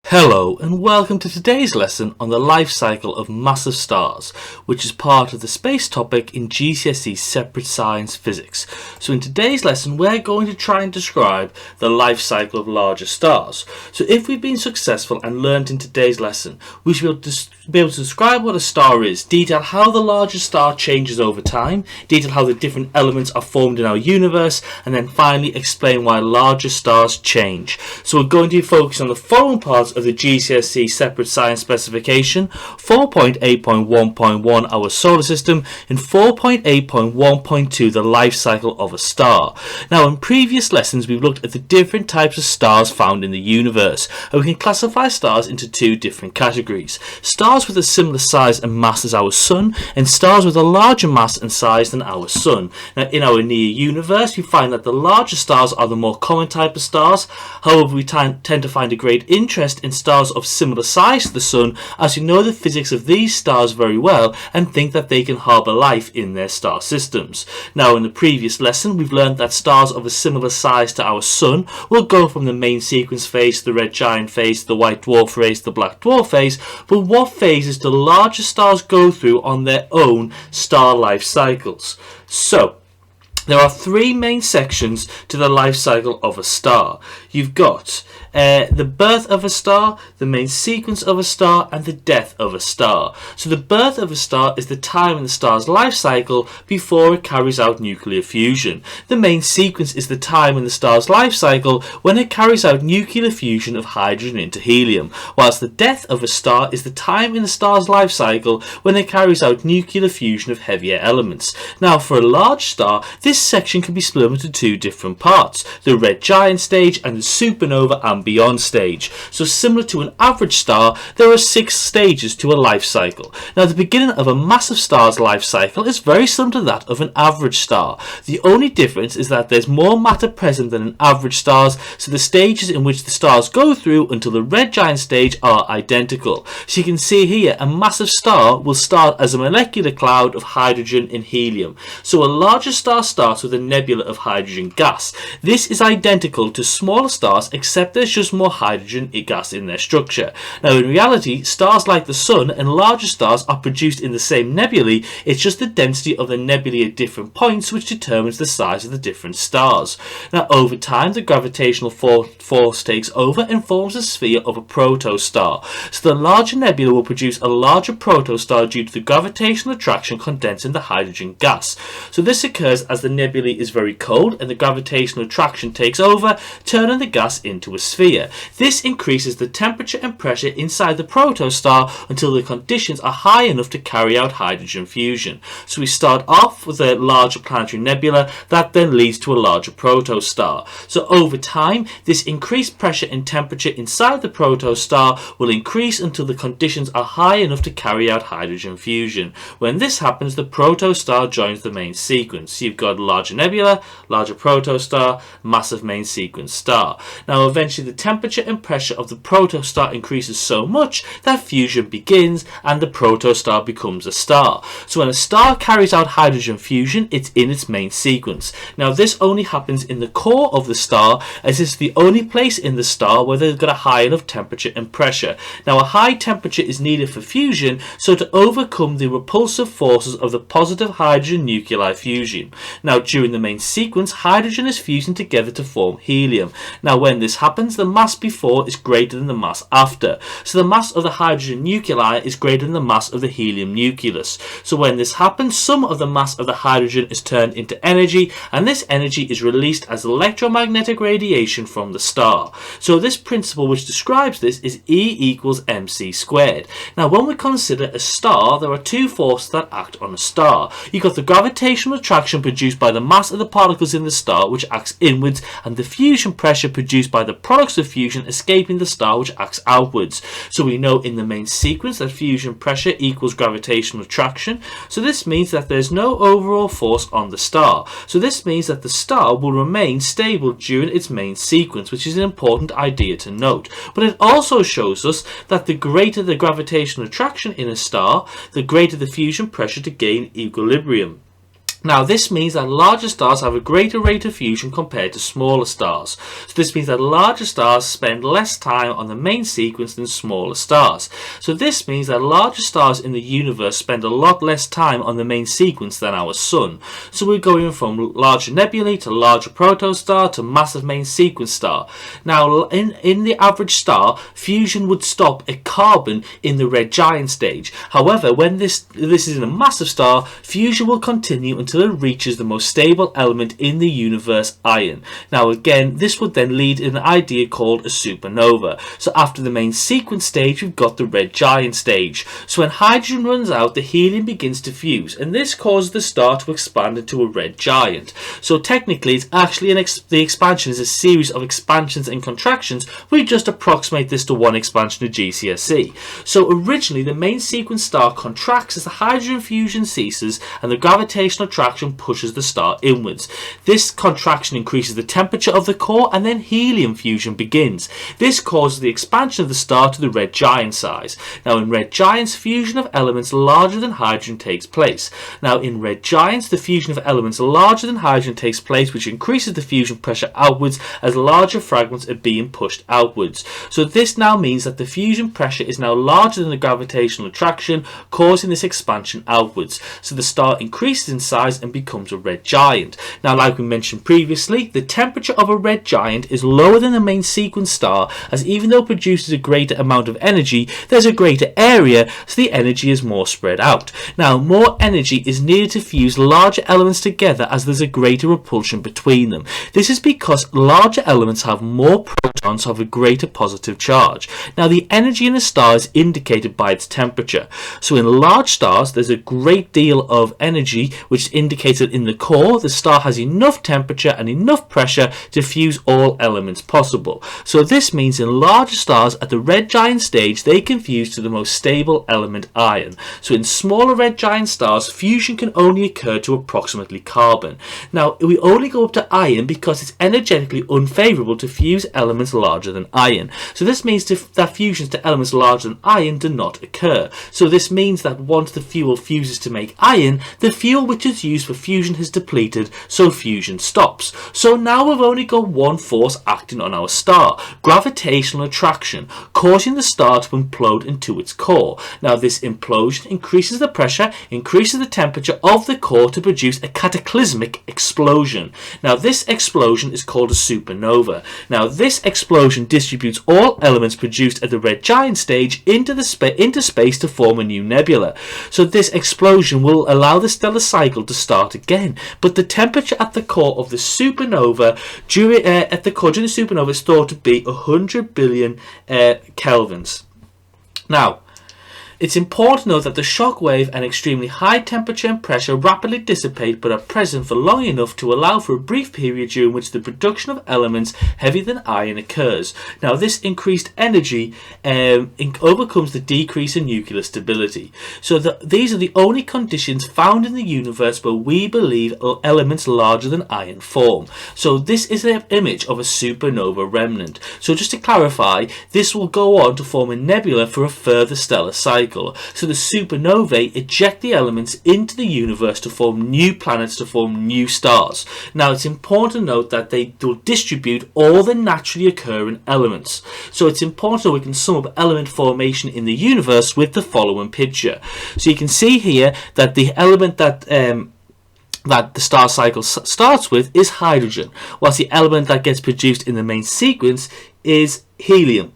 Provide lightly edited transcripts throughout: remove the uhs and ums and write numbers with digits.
Hello and welcome to today's lesson on the life cycle of massive stars, which is part of the space topic in GCSE Separate Science physics. So in today's lesson we're going to try and describe the life cycle of larger stars. So if we've been successful and learned in today's lesson, we should be able to describe what a star is, detail how the larger star changes over time, detail how the different elements are formed in our universe, and then finally explain why larger stars change. So we're going to be focused on the following parts of the GCSE Separate Science specification: 4.8.1.1 our solar system, and 4.8.1.2 the life cycle of a star. Now in previous lessons we've looked at the different types of stars found in the universe, and we can classify stars into two different categories: stars with a similar size and mass as our Sun, and stars with a larger mass and size than our Sun. Now in our near universe we find that the larger stars are the more common type of stars. However, we tend to find a great interest in stars of similar size to the Sun, as we know the physics of these stars very well and think that they can harbour life in their star systems. Now in the previous lesson we've learned that stars of a similar size to our Sun will go from the main sequence phase, the red giant phase, the white dwarf phase, the black dwarf phase. But what phases do larger stars go through on their own star life cycles? So there are three main sections to the life cycle of a star. You've got the birth of a star, the main sequence of a star, and the death of a star. So the birth of a star is the time in the star's life cycle before it carries out nuclear fusion. The main sequence is the time in the star's life cycle when it carries out nuclear fusion of hydrogen into helium, whilst the death of a star is the time in the star's life cycle when it carries out nuclear fusion of heavier elements. Now for a large star, this section can be split into two different parts: the red giant stage and the supernova and beyond stage. So similar to an average star, there are 6 stages to a life cycle. Now the beginning of a massive star's life cycle is very similar to that of an average star. The only difference is that there's more matter present than in average stars, so the stages in which the stars go through until the red giant stage are identical. So you can see here a massive star will start as a molecular cloud of hydrogen and helium. So a larger star starts with a nebula of hydrogen gas. This is identical to smaller stars, except there's just more hydrogen gas in their structure. Now in reality, stars like the Sun and larger stars are produced in the same nebulae. It's just the density of the nebulae at different points which determines the size of the different stars. Now over time the gravitational force takes over and forms a sphere of a protostar. So the larger nebula will produce a larger protostar due to the gravitational attraction condensing the hydrogen gas. So this occurs as the nebula is very cold and the gravitational attraction takes over, turning the gas into a sphere. This increases the temperature and pressure inside the protostar until the conditions are high enough to carry out hydrogen fusion. So we start off with a larger planetary nebula that then leads to a larger protostar. So over time, this increased pressure and temperature inside the protostar will increase until the conditions are high enough to carry out hydrogen fusion. When this happens, the protostar joins the main sequence. You've got larger nebula, larger protostar, massive main sequence star. Now eventually the temperature and pressure of the protostar increases so much that fusion begins and the protostar becomes a star. So when a star carries out hydrogen fusion, it's in its main sequence. Now this only happens in the core of the star, as it's the only place in the star where they've got a high enough temperature and pressure. Now a high temperature is needed for fusion, so to overcome the repulsive forces of the positive hydrogen nuclei fusion. Now during the main sequence, hydrogen is fusing together to form helium. Now when this happens, the mass before is greater than the mass after. So the mass of the hydrogen nuclei is greater than the mass of the helium nucleus. So when this happens, some of the mass of the hydrogen is turned into energy, and this energy is released as electromagnetic radiation from the star. So this principle which describes this is E equals mc squared. Now when we consider a star, there are two forces that act on a star. You've got the gravitational attraction produced by the mass of the particles in the star, which acts inwards, and the fusion pressure produced by the products of fusion escaping the star, which acts outwards. So we know in the main sequence that fusion pressure equals gravitational attraction. So this means that there's no overall force on the star. So this means that the star will remain stable during its main sequence, which is an important idea to note. But it also shows us that the greater the gravitational attraction in a star, the greater the fusion pressure to gain equilibrium. Now, this means that larger stars have a greater rate of fusion compared to smaller stars. So this means that larger stars spend less time on the main sequence than smaller stars. So this means that larger stars in the universe spend a lot less time on the main sequence than our Sun. So we're going from larger nebulae to larger protostar to massive main sequence star. Now, in the average star, fusion would stop at carbon in the red giant stage. However, when this is in a massive star, fusion will continue until it reaches the most stable element in the universe, iron. Now again, this would then lead in an idea called a supernova. So after the main sequence stage, we've got the red giant stage. So when hydrogen runs out, the helium begins to fuse, and this causes the star to expand into a red giant. So technically, it's actually the expansion is a series of expansions and contractions. We just approximate this to one expansion of GCSE. So originally, the main sequence star contracts as the hydrogen fusion ceases and the gravitational attraction pushes the star inwards. This contraction increases the temperature of the core, and then helium fusion begins. This causes the expansion of the star to the red giant size. Now in red giants, fusion of elements larger than hydrogen takes place. Now in red giants, the fusion of elements larger than hydrogen takes place, which increases the fusion pressure outwards as larger fragments are being pushed outwards. So this now means that the fusion pressure is now larger than the gravitational attraction, causing this expansion outwards. So the star increases in size and becomes a red giant. Now, like we mentioned previously, the temperature of a red giant is lower than the main sequence star, as even though it produces a greater amount of energy, there's a greater area, so the energy is more spread out. Now, more energy is needed to fuse larger elements together, as there's a greater repulsion between them. This is because larger elements have more protons, so have a greater positive charge. Now, the energy in a star is indicated by its temperature. So in large stars, there's a great deal of energy, which indicates that in the core, the star has enough temperature and enough pressure to fuse all elements possible. So this means in larger stars at the red giant stage, they can fuse to the most stable element, iron. So in smaller red giant stars, fusion can only occur to approximately carbon. Now, we only go up to iron because it's energetically unfavorable to fuse elements larger than iron. So this means that fusions to elements larger than iron do not occur. So this means that once the fuel fuses to make iron, the fuel which is used for fusion has depleted, so fusion stops. So now we've only got one force acting on our star, gravitational attraction, causing the star to implode into its core. Now this implosion increases the pressure, increases the temperature of the core to produce a cataclysmic explosion. Now this explosion is called a supernova. Now this explosion distributes all elements produced at the red giant stage into space to form a new nebula. So this explosion will allow the stellar cycle to start again, but the temperature at the core of the supernova during the supernova is thought to be 100 billion kelvins. Now, it's important to note that the shock wave and extremely high temperature and pressure rapidly dissipate but are present for long enough to allow for a brief period during which the production of elements heavier than iron occurs. Now this increased energy overcomes the decrease in nuclear stability. So these are the only conditions found in the universe where we believe elements larger than iron form. So this is an image of a supernova remnant. So just to clarify, this will go on to form a nebula for a further stellar cycle. So the supernovae eject the elements into the universe to form new planets, to form new stars. Now it's important to note that they will distribute all the naturally occurring elements. So it's important that we can sum up element formation in the universe with the following picture. So you can see here that the element that the star cycle starts with is hydrogen, whilst the element that gets produced in the main sequence is helium.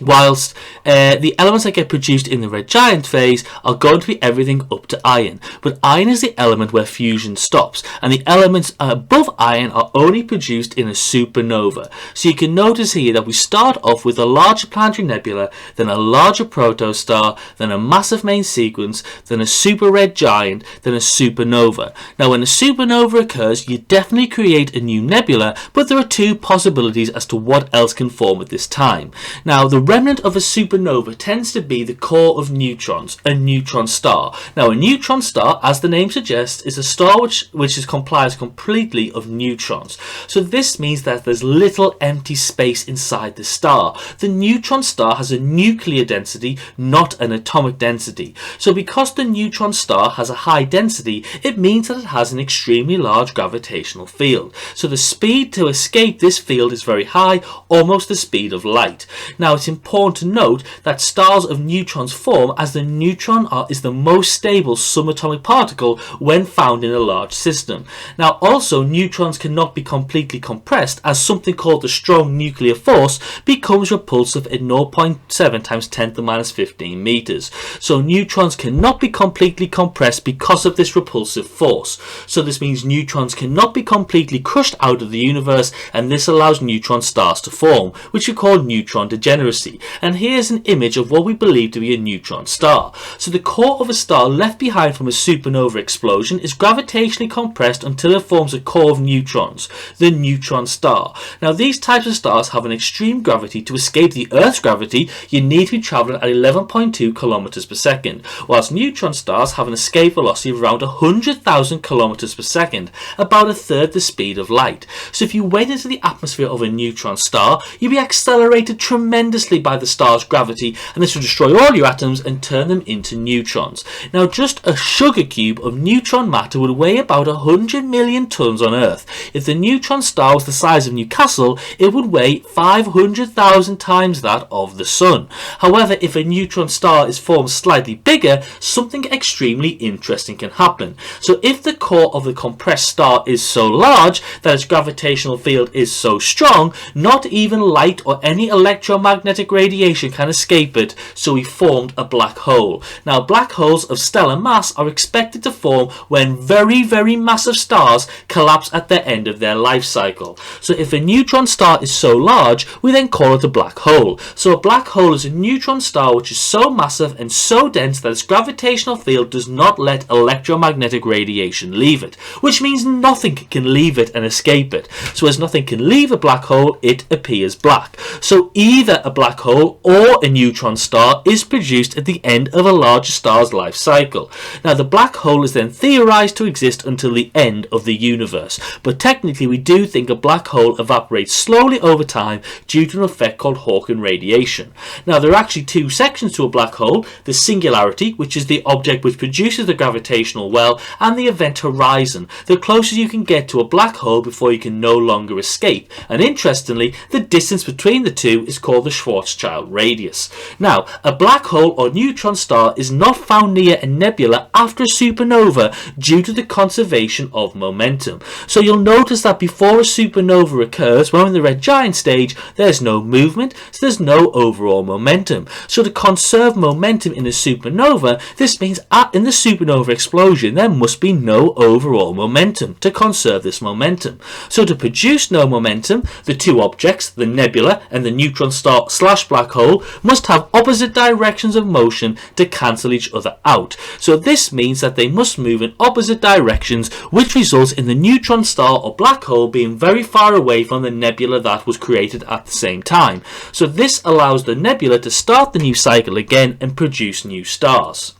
Whilst the elements that get produced in the red giant phase are going to be everything up to iron. But iron is the element where fusion stops, and the elements above iron are only produced in a supernova. So you can notice here that we start off with a larger planetary nebula, then a larger protostar, then a massive main sequence, then a super red giant, then a supernova. Now when a supernova occurs, you definitely create a new nebula, but there are two possibilities as to what else can form at this time. Now the remnant of a supernova tends to be the core of neutrons, a neutron star. Now, a neutron star, as the name suggests, is a star which complies completely of neutrons. So this means that there's little empty space inside the star. The neutron star has a nuclear density, not an atomic density. So because the neutron star has a high density, it means that it has an extremely large gravitational field. So the speed to escape this field is very high, almost the speed of light. Now, it's important to note that stars of neutrons form as the neutron is the most stable subatomic particle when found in a large system. Now, also, neutrons cannot be completely compressed, as something called the strong nuclear force becomes repulsive at 0.7 times 10 to the minus 15 meters. So neutrons cannot be completely compressed because of this repulsive force. So this means neutrons cannot be completely crushed out of the universe, and this allows neutron stars to form, which we call neutron degeneracy. And here's an image of what we believe to be a neutron star. So the core of a star left behind from a supernova explosion is gravitationally compressed until it forms a core of neutrons, the neutron star. Now, these types of stars have an extreme gravity. To escape the Earth's gravity, you need to be travelling at 11.2 kilometers per second, whilst neutron stars have an escape velocity of around 100,000 kilometers per second, about a third the speed of light. So if you went into the atmosphere of a neutron star, you'd be accelerated tremendously by the star's gravity, and this would destroy all your atoms and turn them into neutrons. Now, just a sugar cube of neutron matter would weigh about 100 million tons on Earth. If the neutron star was the size of Newcastle, it would weigh 500,000 times that of the Sun. However, if a neutron star is formed slightly bigger, something extremely interesting can happen. So if the core of the compressed star is so large that its gravitational field is so strong, not even light or any electromagnetic radiation can escape it, so we formed a black hole. Now, black holes of stellar mass are expected to form when very, very massive stars collapse at the end of their life cycle. So if a neutron star is so large, we then call it a black hole. So a black hole is a neutron star which is so massive and so dense that its gravitational field does not let electromagnetic radiation leave it, which means nothing can leave it and escape it. So as nothing can leave a black hole, it appears black. So either a black hole or a neutron star is produced at the end of a large star's life cycle. Now, the black hole is then theorized to exist until the end of the universe, but technically we do think a black hole evaporates slowly over time due to an effect called Hawking radiation. Now, there are actually two sections to a black hole: the singularity, which is the object which produces the gravitational well, and the event horizon, the closest you can get to a black hole before you can no longer escape. And interestingly, the distance between the two is called the Schwarzschild radius. Now, a black hole or neutron star is not found near a nebula after a supernova due to the conservation of momentum. So you'll notice that before a supernova occurs, when we're in the red giant stage, there's no movement, so there's no overall momentum. So to conserve momentum in a supernova, this means in the supernova explosion there must be no overall momentum to conserve this momentum. So to produce no momentum, the two objects, the nebula and the neutron star / black hole, must have opposite directions of motion to cancel each other out. So this means that they must move in opposite directions, which results in the neutron star or black hole being very far away from the nebula that was created at the same time. So this allows the nebula to start the new cycle again and produce new stars.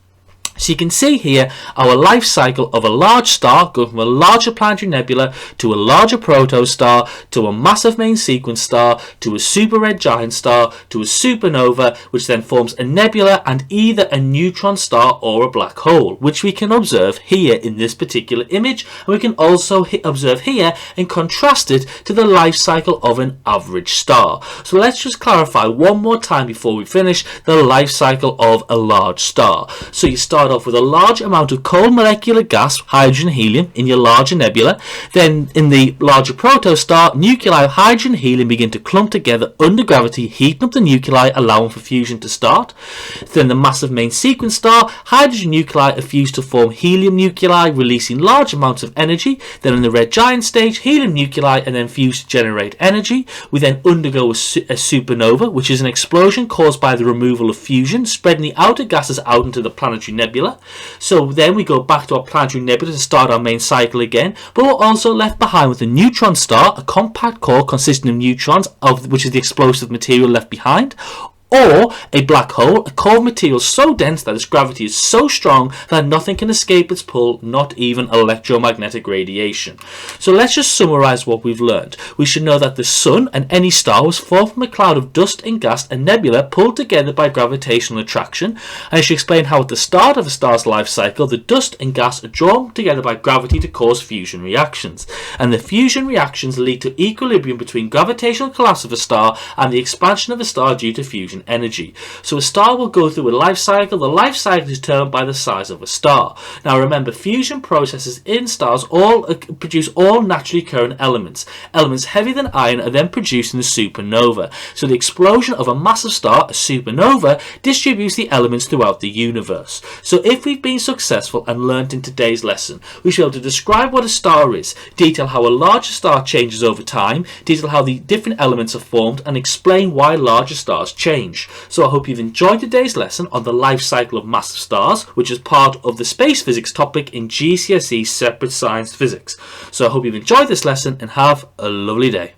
So you can see here our life cycle of a large star going from a larger planetary nebula to a larger protostar to a massive main sequence star to a super red giant star to a supernova, which then forms a nebula and either a neutron star or a black hole, which we can observe here in this particular image, and we can also observe here and contrast it to the life cycle of an average star. So let's just clarify one more time before we finish the life cycle of a large star. So you start off with a large amount of cold molecular gas, hydrogen and helium, in your larger nebula. Then in the larger protostar, nuclei of hydrogen and helium begin to clump together under gravity, heating up the nuclei, allowing for fusion to start. Then the massive main sequence star, hydrogen nuclei are fused to form helium nuclei, releasing large amounts of energy. Then in the red giant stage, helium nuclei are then fused to generate energy. We then undergo a supernova, which is an explosion caused by the removal of fusion, spreading the outer gases out into the planetary nebula. So then we go back to our planetary nebula to start our main cycle again, but we're also left behind with a neutron star, a compact core consisting of neutrons, which is the explosive material left behind. Or a black hole, a core of material so dense that its gravity is so strong that nothing can escape its pull, not even electromagnetic radiation. So let's just summarize what we've learned. We should know that the sun and any star was formed from a cloud of dust and gas and nebula pulled together by gravitational attraction. And I should explain how at the start of a star's life cycle, the dust and gas are drawn together by gravity to cause fusion reactions. And the fusion reactions lead to equilibrium between gravitational collapse of a star and the expansion of a star due to fusion energy. So a star will go through a life cycle. The life cycle is determined by the size of a star. Now remember, fusion processes in stars all produce all naturally occurring elements. Elements heavier than iron are then produced in the supernova. So the explosion of a massive star, a supernova, distributes the elements throughout the universe. So if we've been successful and learnt in today's lesson, we shall be able to describe what a star is, detail how a larger star changes over time, detail how the different elements are formed, and explain why larger stars change. So I hope you've enjoyed today's lesson on the life cycle of massive stars, which is part of the space physics topic in GCSE Separate Science physics. So I hope you've enjoyed this lesson and have a lovely day.